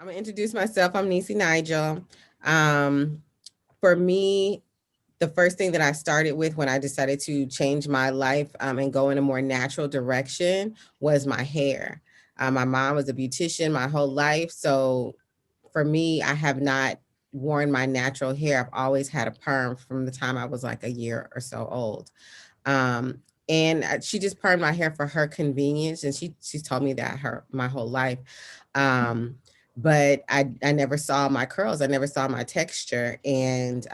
I'm gonna introduce myself. I'm Nigyl. Um, for me, the first thing that I started with when I decided to change my life and go in a more natural direction was my hair. My mom was a beautician my whole life, so for me, I have not worn my natural hair. I've always had a perm from the time I was like a year or so old. Um, and she just permed my hair for her convenience, and she's told me that her my whole life. Um, but I never saw my curls. I never saw my texture, and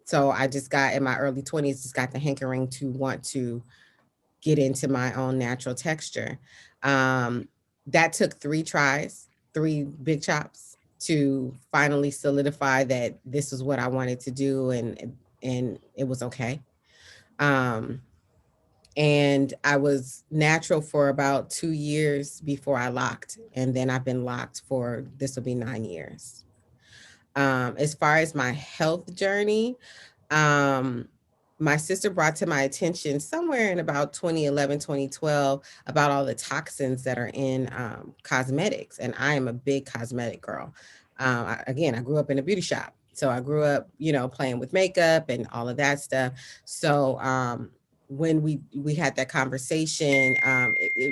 so I just got in my early 20s, just got the hankering to want to get into my own natural texture. Um, that took 3 tries, 3 big chops to finally solidify that this was what I wanted to do, and it was okay. Um, and I was natural for about 2 years before I locked, and then I've been locked for this will be 9 years. As far as my health journey, um, my sister brought to my attention somewhere in about 2011, 2012 about all the toxins that are in cosmetics. And I am a big cosmetic girl. Again, I grew up in a beauty shop. So I grew up, playing with makeup and all of that stuff. So when we had that conversation,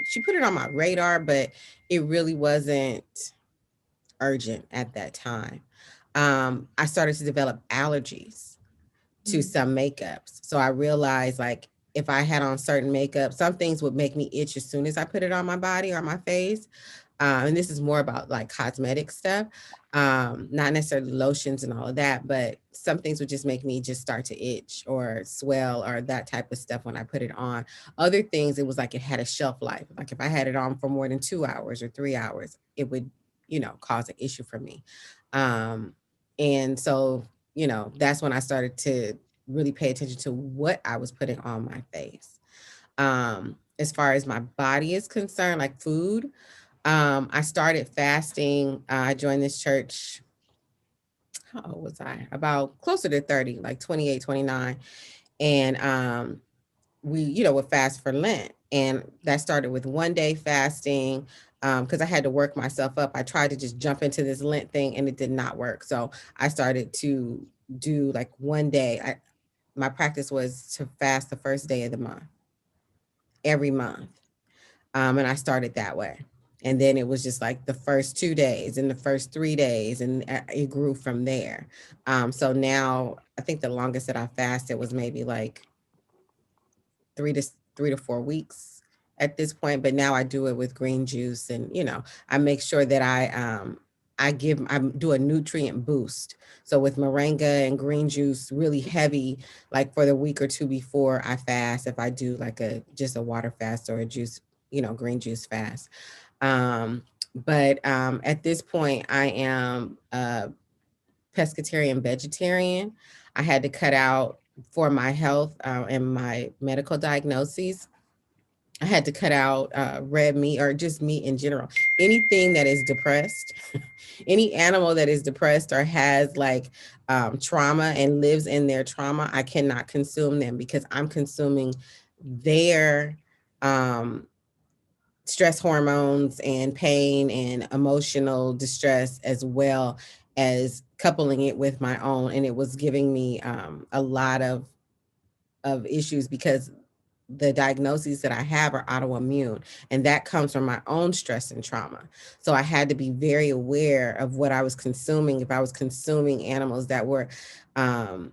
she put it on my radar, but it really wasn't urgent at that time. I started to develop allergies to some makeups. So I realized like if I had on certain makeup, some things would make me itch as soon as I put it on my body or my face. And this is more about like cosmetic stuff, not necessarily lotions and all of that, but some things would just make me just start to itch or swell or that type of stuff when I put it on. Other things, it was like it had a shelf life. Like if I had it on for more than 2 hours or 3 hours, it would, cause an issue for me. Um, and so, that's when I started to really pay attention to what I was putting on my face. As far as my body is concerned, like food, I started fasting. I joined this church. How old was I? About closer to 30, like 28, 29. And we, would fast for Lent. And that started with 1 day fasting because I had to work myself up. I tried to just jump into this Lent thing and it did not work. So I started to do like 1 day. My practice was to fast the first day of the month, every month. And I started that way. And then it was just like the first 2 days and the first 3 days, and it grew from there. So now I think the longest that I fasted was maybe like 3 to 4 weeks at this point. But now I do it with green juice, and I make sure that I do a nutrient boost. So with moringa and green juice, really heavy, like for the week or two before I fast, if I do like just a water fast or a juice, green juice fast. But at this point, I am pescatarian vegetarian. I had to cut out for my health and my medical diagnoses. I had to cut out red meat or just meat in general. Anything that is depressed, any animal that is depressed or has like trauma and lives in their trauma, I cannot consume them because I'm consuming their um, stress hormones and pain and emotional distress as well as coupling it with my own. And it was giving me a lot of issues because the diagnoses that I have are autoimmune, and that comes from my own stress and trauma. So I had to be very aware of what I was consuming. If I was consuming animals that were um,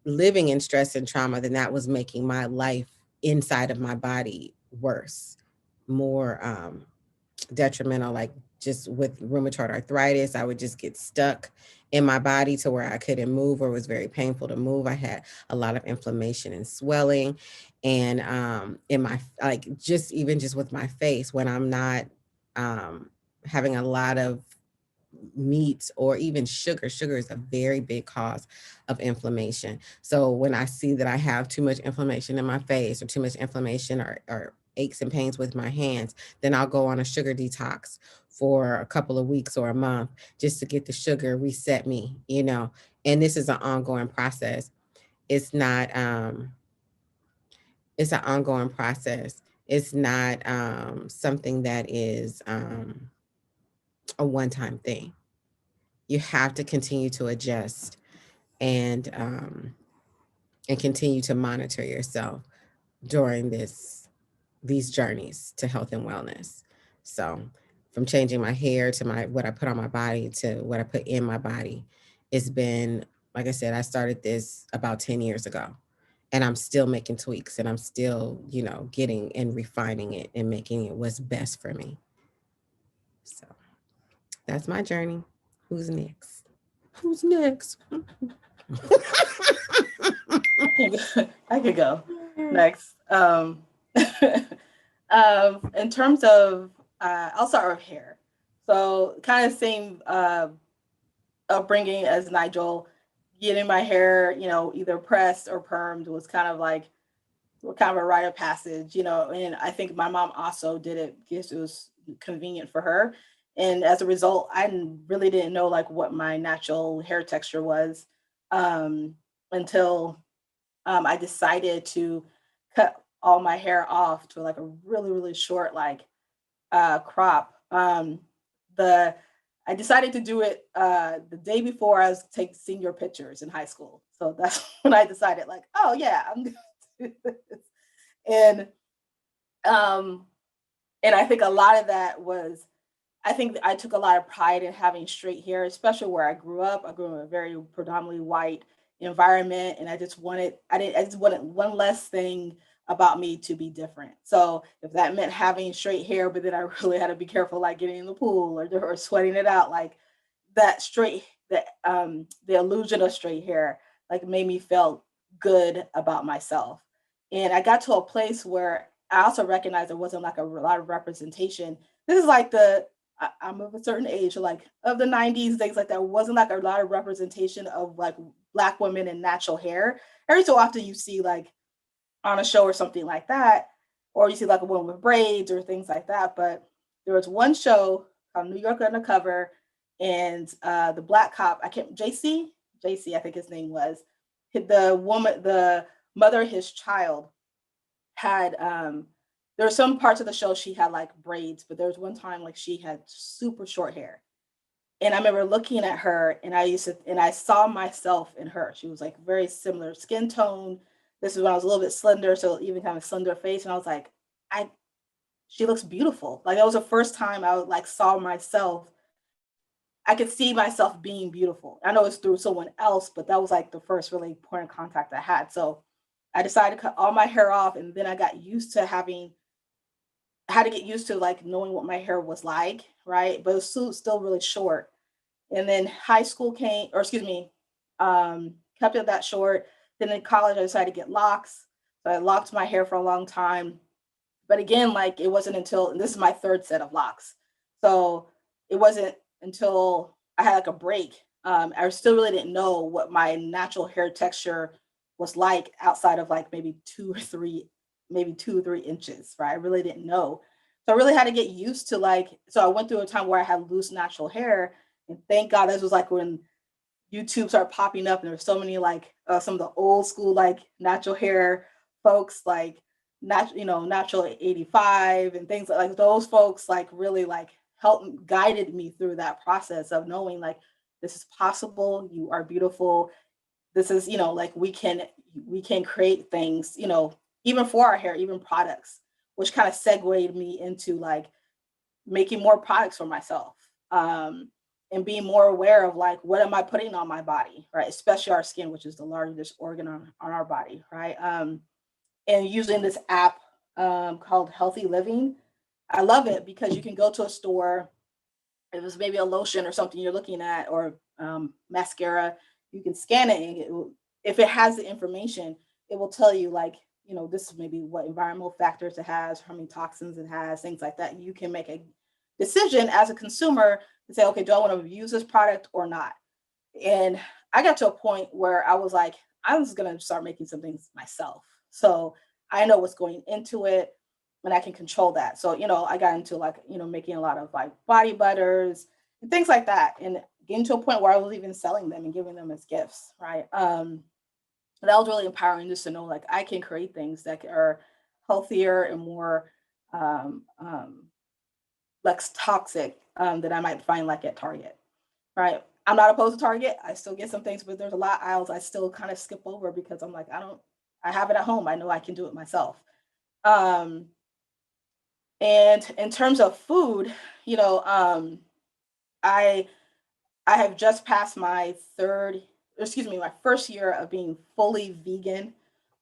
living in stress and trauma, then that was making my life inside of my body worse, more detrimental. Like just with rheumatoid arthritis, I would just get stuck in my body to where I couldn't move or it was very painful to move. I had a lot of inflammation and swelling. And in my like just even just with my face when I'm not having a lot of meats or even sugar. Sugar is a very big cause of inflammation. So when I see that I have too much inflammation in my face or too much inflammation or aches and pains with my hands, then I'll go on a sugar detox for a couple of weeks or a month just to get the sugar reset me. And this is an ongoing process. It's not it's an ongoing process. It's not something that is a one-time thing. You have to continue to adjust and continue to monitor yourself during these journeys to health and wellness. So from changing my hair to what I put on my body to what I put in my body, it's been, like I said, I started this about 10 years ago, and I'm still making tweaks, and I'm still, getting and refining it and making it what's best for me. So that's my journey. Who's next? Who's next? I could go next. In terms of, I'll start with hair. So kind of same upbringing as Nigyl, getting my hair, either pressed or permed was kind of like kind of a rite of passage, and I think my mom also did it because it was convenient for her. And as a result, really didn't know like what my natural hair texture was until I decided to cut all my hair off to like a really, really short, like crop. The I decided to do it the day before I was taking senior pictures in high school. So that's when I decided, like, oh yeah, I'm gonna do this. And um, and I think a lot of that was, I think I took a lot of pride in having straight hair, especially where I grew up. I grew up in a very predominantly white environment, and I just wanted one less thing about me to be different. So if that meant having straight hair, but then I really had to be careful, like getting in the pool or sweating it out, like that straight, the illusion of straight hair, like made me feel good about myself. And I got to a place where I also recognized there wasn't like a lot of representation. This is like I'm of a certain age, like of the 90s, things like that. Wasn't like a lot of representation of like Black women in natural hair. Every so often you see like on a show or something like that, or you see like a woman with braids or things like that. But there was one show called New York Undercover, and the Black cop, I can't, JC, I think his name was, the mother of his child had there were some parts of the show she had like braids, but there was one time like she had super short hair. And I remember looking at her, and I saw myself in her. She was like very similar skin tone. This is when I was a little bit slender, so even kind of slender face. And I was like, I she looks beautiful. Like that was the first time I like saw myself. I could see myself being beautiful. I know it's through someone else, but that was like the first really point of contact I had. So I decided to cut all my hair off, and then I got used to had to get used to like knowing what my hair was like, right? But it was still really short. And then high school came, or excuse me, kept it that short. Then in college, I decided to get locks. So I locked my hair for a long time. But again, like it wasn't until, and this is my third set of locks. So it wasn't until I had like a break. I still really didn't know what my natural hair texture was like outside of like maybe 2 or 3 inches, right? I really didn't know. So I really had to get used to like, so I went through a time where I had loose natural hair. And thank God this was like when YouTube started popping up, and there were so many like some of the old school like natural hair folks, like natural 85 and things like those folks, like really like helped guided me through that process of knowing like this is possible, you are beautiful, this is, like we can create things, even for our hair, even products, which kind of segued me into like making more products for myself, and being more aware of like what am I putting on my body, right? Especially our skin, which is the largest organ on our body, right? And using this app called Healthy Living, I love it because you can go to a store. If it's maybe a lotion or something you're looking at, or mascara, you can scan it, and if it has the information, it will tell you like, this is maybe what environmental factors it has, how many toxins it has, things like that. You can make a decision as a consumer to say, okay, do I want to use this product or not? And I got to a point where I was like, I'm just going to start making some things myself. So I know what's going into it, and I can control that. So, I got into like, making a lot of like body butters and things like that. And getting to a point where I was even selling them and giving them as gifts. Right. That was really empowering, just to know like I can create things that are healthier and more um, um, less toxic that I might find like at Target, right? I'm not opposed to Target. I still get some things, but there's a lot of aisles I still kind of skip over because I'm like, I have it at home. I know I can do it myself. Um, and in terms of food, you know, I I have just passed my first year of being fully vegan.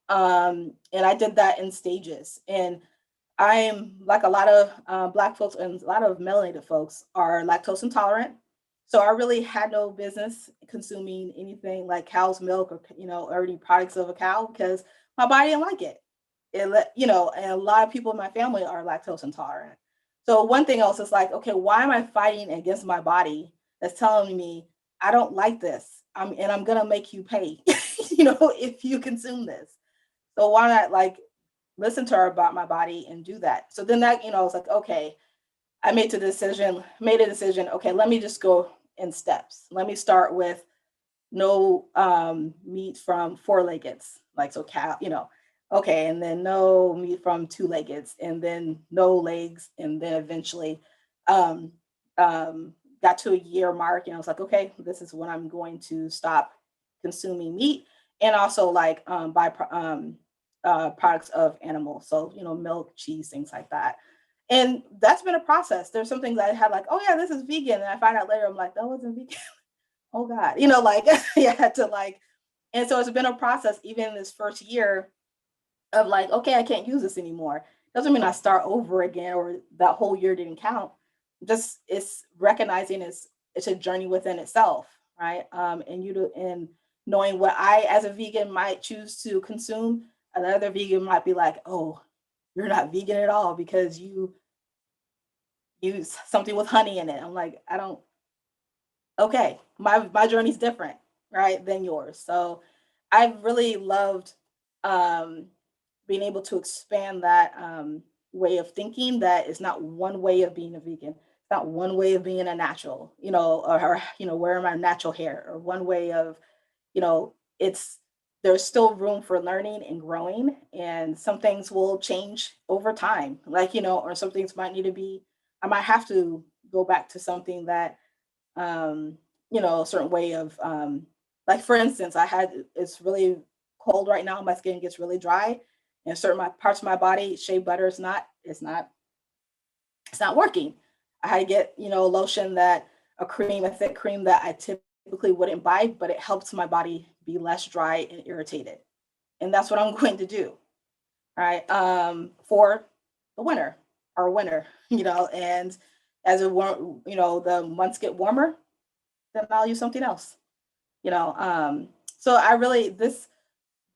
And I did that in stages. And I am like a lot of Black folks and a lot of melanated folks are lactose intolerant. So I really had no business consuming anything like cow's milk or or any products of a cow because my body didn't like it. And a lot of people in my family are lactose intolerant. So one thing else is like, okay, why am I fighting against my body that's telling me I don't like this? And I'm gonna make you pay, if you consume this. So why not like listen to her about my body and do that? So then that, I was like, okay, I made a decision. Okay, let me just go in steps. Let me start with no meat from four-leggeds, like so cow, okay, and then no meat from two-leggeds, and then no legs, and then eventually um, got to a year mark, and I was like, okay, this is when I'm going to stop consuming meat, and also like buy products of animals, so milk, cheese, things like that. And that's been a process. There's some things I had like, oh yeah, this is vegan, and I find out later I'm like, that wasn't vegan. Oh God, like I had to like, and so it's been a process even in this first year of like, okay, I can't use this anymore. Doesn't mean I start over again or that whole year didn't count. Just it's recognizing it's a journey within itself, right? And knowing what I as a vegan might choose to consume, another vegan might be like, oh, you're not vegan at all because you use something with honey in it. I'm like, I don't okay, my journey's different, right, than yours. So I've really loved um, being able to expand that way of thinking. That is not one way of being a vegan. It's not one way of being a natural, or wearing my natural hair, or one way of, it's there's still room for learning and growing, and some things will change over time, like or some things might need to be. I might have to go back to something that a certain way of like for instance, it's really cold right now, my skin gets really dry, and certain parts of my body, shea butter is not it's not working. I had to get, lotion that a thick cream that I typically wouldn't buy, but it helps my body be less dry and irritated. And that's what I'm going to do, right? For the winter, our winter, and as the months get warmer, then I'll use something else, you know. So I really this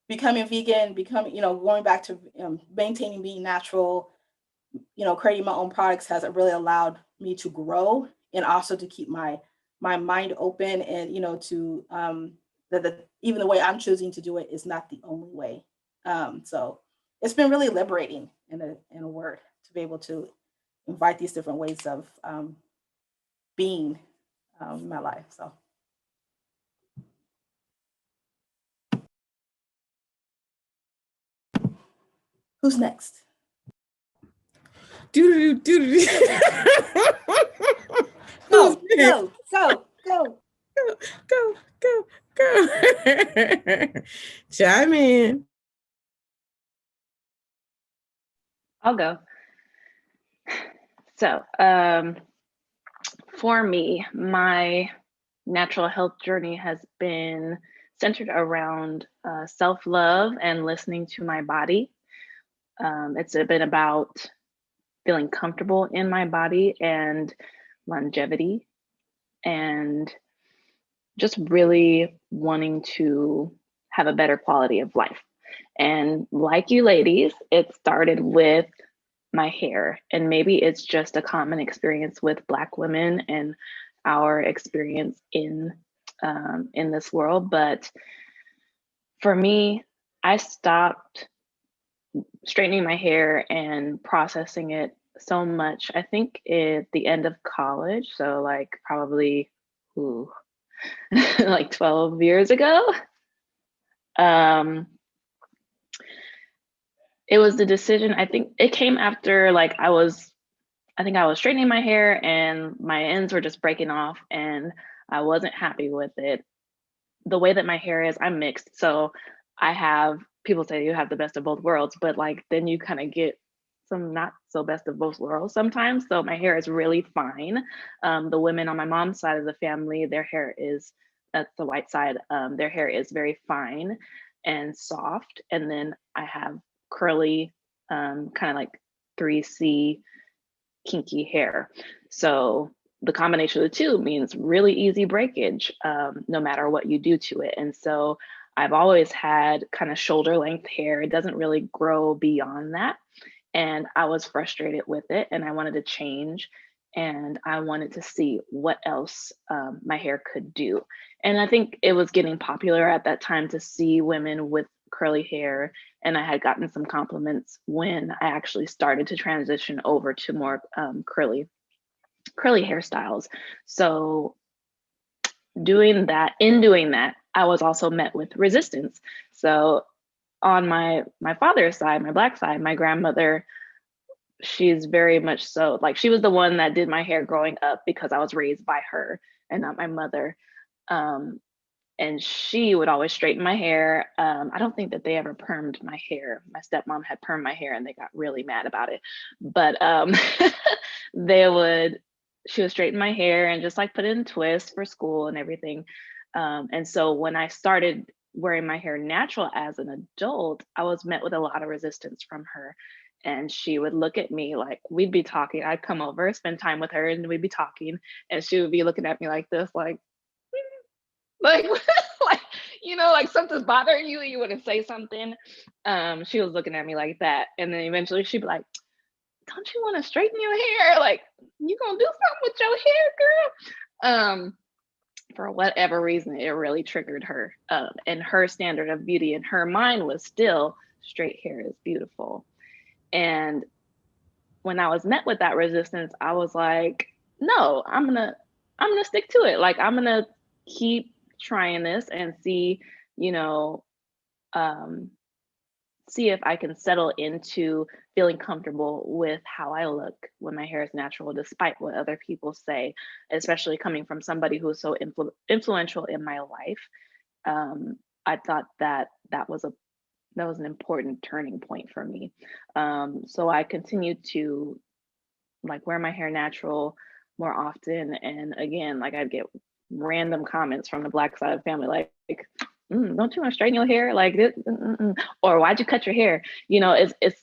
becoming vegan, going back to maintaining being natural, creating my own products has really allowed me to grow and also to keep my mind open and to even the way I'm choosing to do it is not the only way. So it's been really liberating in a word to be able to invite these different ways of being in my life. So who's next? Do do do do. Who's Go, next? go, go, go. Go, go, go. Chime in. I'll go. So, for me, my natural health journey has been centered around self love and listening to my body. It's been about feeling comfortable in my body and longevity, and just really wanting to have a better quality of life. And like you ladies, it started with my hair. And maybe it's just a common experience with Black women and our experience in this world. But for me, I stopped straightening my hair and processing it so much. I think at the end of college, so like probably ooh, like 12 years ago. Um, it was the decision. I think it came after like I was I think I was straightening my hair and my ends were just breaking off and I wasn't happy with it. The way that my hair is, I'm mixed. So I have, people say you have the best of both worlds, but like then you kind of get some not so best of both worlds sometimes. So my hair is really fine. The women on my mom's side of the family, their hair is, that's the white side, their hair is very fine and soft. And then I have curly, kind of like 3C kinky hair. So the combination of the two means really easy breakage, no matter what you do to it. And so I've always had kind of shoulder length hair. It doesn't really grow beyond that. And I was frustrated with it and I wanted to change and I wanted to see what else my hair could do. And I think it was getting popular at that time to see women with curly hair. And I had gotten some compliments when I actually started to transition over to more curly hairstyles. So doing that, I was also met with resistance. So on my father's side, my Black side, my grandmother, she's very much so like she was the one that did my hair growing up because I was raised by her and not my mother. Um, and she would always straighten my hair. I don't think that they ever permed my hair. My stepmom had permed my hair and they got really mad about it. But they would, she would straighten my hair and just like put it in twists for school and everything. And so when I started wearing my hair natural as an adult, I was met with a lot of resistance from her. And she would look at me like we'd be talking. I'd come over, spend time with her, and we'd be talking. And she would be looking at me like this, like like like something's bothering you and you wouldn't say something. She was looking at me like that, and then eventually she'd be like, don't you want to straighten your hair? Like, you gonna do something with your hair, girl? For whatever reason, it really triggered her, and her standard of beauty in her mind was still straight hair is beautiful. And when I was met with that resistance, I was like, no, I'm gonna stick to it. Like, I'm gonna keep trying this and see, you know, um, see if I can settle into feeling comfortable with how I look when my hair is natural, despite what other people say, especially coming from somebody who is so influential in my life. I thought that that was an important turning point for me. So I continued to like wear my hair natural more often. And again, like I'd get random comments from the Black side of the family, like, don't you want to straighten your hair? Like this, or why'd you cut your hair? It's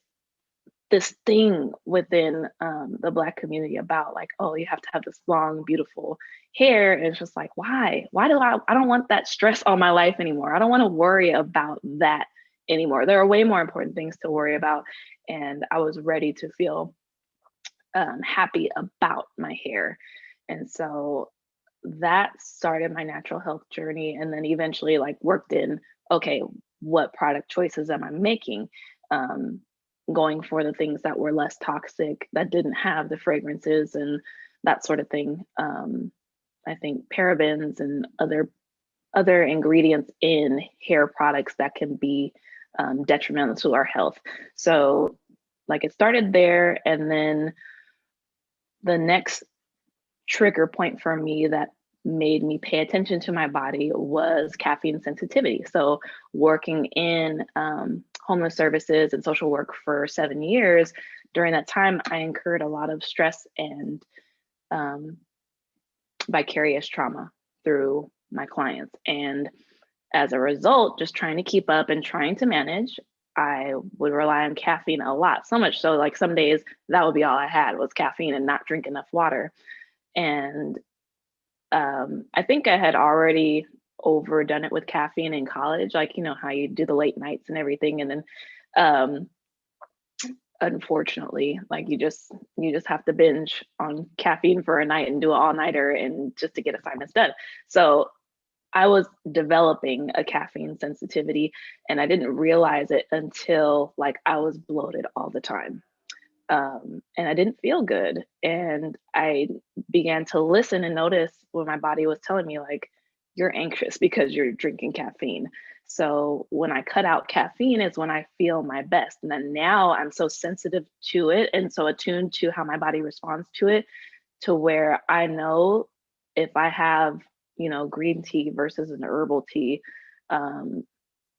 this thing within the Black community about like, oh, you have to have this long, beautiful hair. And it's just like, why? Why do I don't want that stress on my life anymore. I don't want to worry about that anymore. There are way more important things to worry about. And I was ready to feel happy about my hair. And so that started my natural health journey. And then eventually like worked in, okay, what product choices am I making? Going for the things that were less toxic, that didn't have the fragrances and that sort of thing. I think parabens and other ingredients in hair products that can be detrimental to our health. So like it started there, and then the next trigger point for me that made me pay attention to my body was caffeine sensitivity. So working in homeless services and social work for 7 years, during that time, I incurred a lot of stress and vicarious trauma through my clients. And as a result, just trying to keep up and trying to manage, I would rely on caffeine a lot. So much so, like some days that would be all I had was caffeine and not drink enough water. And I think I had already overdone it with caffeine in college, like, how you do the late nights and everything. And then unfortunately, like you just have to binge on caffeine for a night and do an all-nighter and just to get assignments done. So I was developing a caffeine sensitivity and I didn't realize it until like I was bloated all the time. And I didn't feel good. And I began to listen and notice when my body was telling me like, you're anxious because you're drinking caffeine. So when I cut out caffeine is when I feel my best. And then now I'm so sensitive to it and so attuned to how my body responds to it, to where I know if I have, green tea versus an herbal tea, um,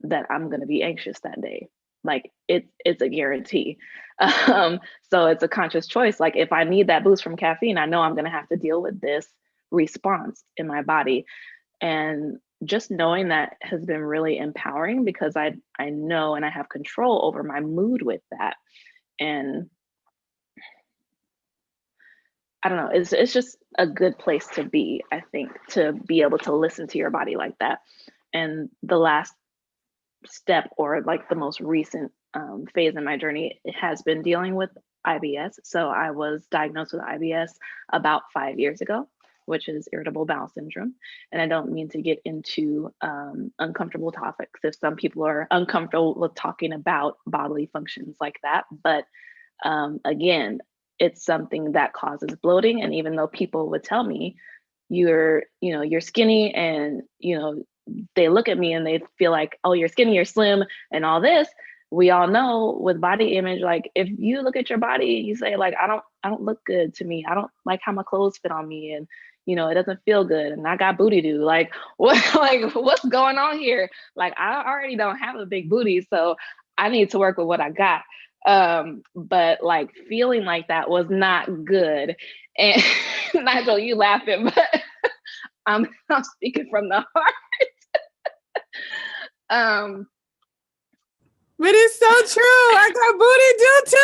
that I'm going to be anxious that day. Like it's a guarantee. So it's a conscious choice. Like if I need that boost from caffeine, I know I'm going to have to deal with this response in my body. And just knowing that has been really empowering because I know and I have control over my mood with that. And I don't know, it's just a good place to be, I think, to be able to listen to your body like that. And the last step, or like the most recent phase in my journey, it has been dealing with IBS. So I was diagnosed with IBS about 5 years ago, which is irritable bowel syndrome. And I don't mean to get into uncomfortable topics if some people are uncomfortable with talking about bodily functions like that. But again, it's something that causes bloating. And even though people would tell me you're skinny and, they look at me and they feel like, oh, you're skinny, you're slim and all this. We all know with body image, like if you look at your body, you say like, I don't look good to me. I don't like how my clothes fit on me. And, it doesn't feel good. And I got booty do. Like what, like what's going on here? Like I already don't have a big booty. So I need to work with what I got. But like feeling like that was not good. And Nigyl, you laughing, but I'm speaking from the heart. Um, But it's so true. I got booty do too.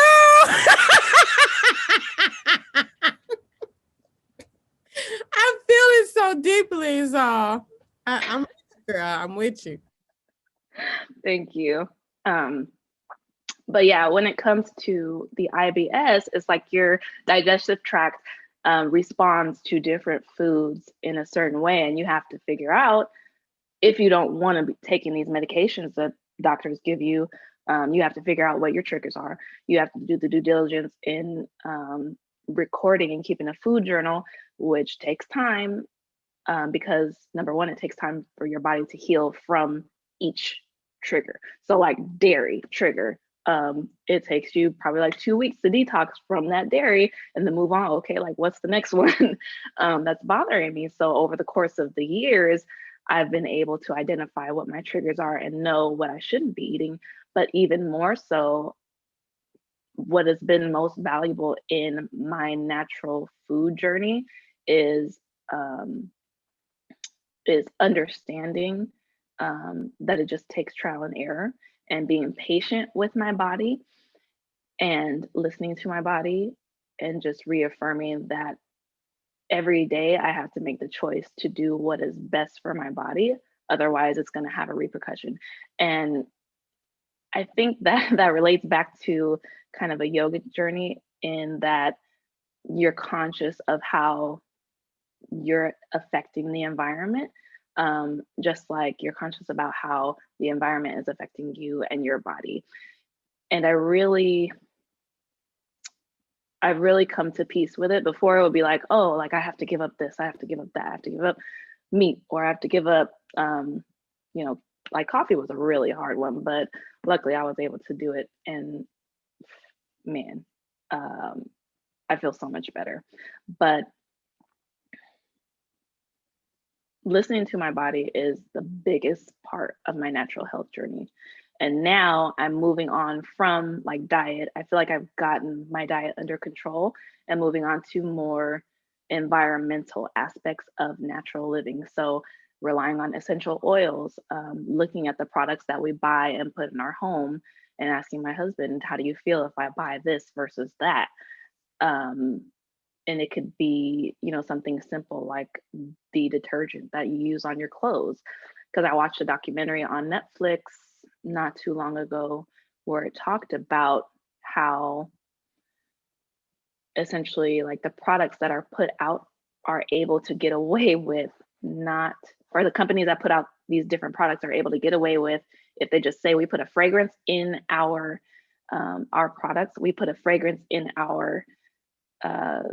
I feel it so deeply, so I'm with you, girl. I'm with you. Thank you. But yeah, when it comes to the IBS, it's like your digestive tract responds to different foods in a certain way, and you have to figure out if you don't want to be taking these medications that doctors give you. You have to figure out what your triggers are. You have to do the due diligence in recording and keeping a food journal, which takes time because number one, it takes time for your body to heal from each trigger. So like dairy trigger, it takes you probably like 2 weeks to detox from that dairy and then move on. Okay, like what's the next one that's bothering me? So over the course of the years, I've been able to identify what my triggers are and know what I shouldn't be eating. But even more so, what has been most valuable in my natural food journey is um, understanding that it just takes trial and error and being patient with my body and listening to my body and just reaffirming that every day I have to make the choice to do what is best for my body. Otherwise, it's going to have a repercussion. And I think that that relates back to kind of a yoga journey in that you're conscious of how you're affecting the environment, just like you're conscious about how the environment is affecting you and your body. And I've really come to peace with it. Before it would be like, oh, like I have to give up this, I have to give up that, I have to give up meat, or I have to give up, you know, like coffee was a really hard one, but luckily I was able to do it. And man, I feel so much better. But listening to my body is the biggest part of my natural health journey. And now I'm moving on from like diet. I feel like I've gotten my diet under control and moving on to more environmental aspects of natural living. So relying on essential oils, looking at the products that we buy and put in our home and asking my husband, how do you feel if I buy this versus that? Um, and it could be, something simple like the detergent that you use on your clothes. Because I watched a documentary on Netflix not too long ago where it talked about how essentially like the products that are put out are able to get away with not, or the companies that put out these different products are able to get away with, if they just say we put a fragrance in our products, we put a fragrance in our uh,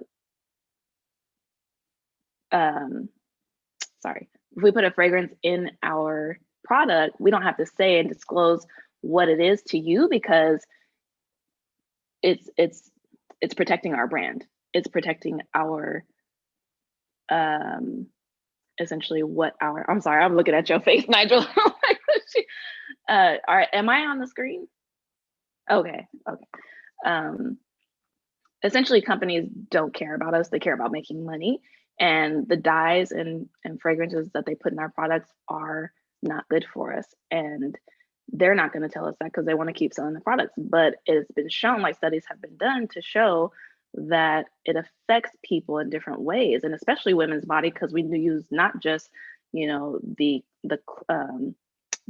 um, sorry, if we put a fragrance in our product, we don't have to say and disclose what it is to you, because it's protecting our brand. It's protecting our essentially what our, I'm sorry, I'm looking at your face, Nigyl. Am I on the screen? Okay. Essentially, companies don't care about us. They care about making money. And the dyes and fragrances that they put in our products are not good for us. And they're not going to tell us that because they want to keep selling the products. But it's been shown, like studies have been done to show that it affects people in different ways, and especially women's body, because we use not just, the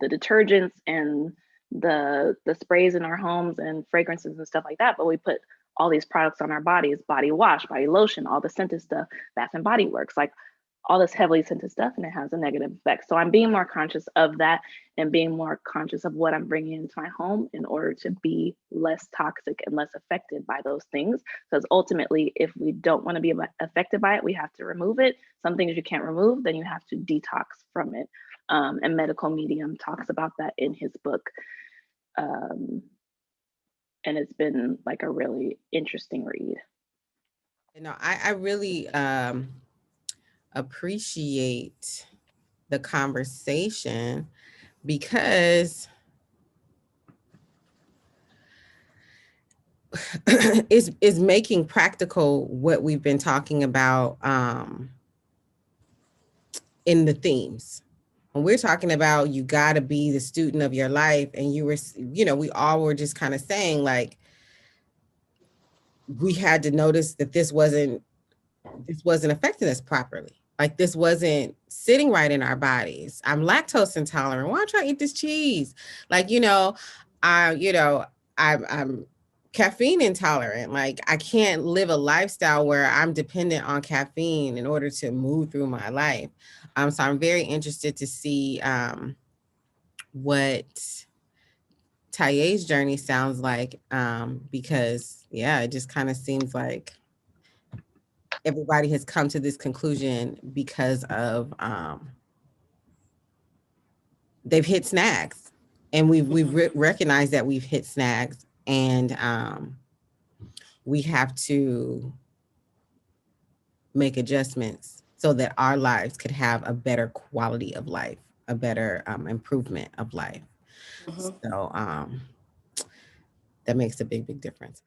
detergents and the sprays in our homes and fragrances and stuff like that, but we put all these products on our bodies: body wash, body lotion, all the scented stuff, Bath and Body Works, like all this heavily scented stuff, and it has a negative effect. So I'm being more conscious of that and being more conscious of what I'm bringing into my home in order to be less toxic and less affected by those things. Because ultimately, if we don't want to be affected by it, we have to remove it. Some things you can't remove, then you have to detox from it. And Medical Medium talks about that in his book. And it's been like a really interesting read. I really appreciate the conversation, because is making practical what we've been talking about in the themes. When we're talking about you got to be the student of your life, and we all were just kind of saying, like, we had to notice that this wasn't affecting us properly. Like, this wasn't sitting right in our bodies. I'm lactose intolerant. Why don't I eat this cheese? Like, I'm caffeine intolerant. Like, I can't live a lifestyle where I'm dependent on caffeine in order to move through my life. So I'm very interested to see what Taiye's journey sounds like, because it just kind of seems like everybody has come to this conclusion because of they've hit snags, and we've recognized that we've hit snags, and we have to make adjustments so that our lives could have a better quality of life, a better improvement of life. So that makes a big difference.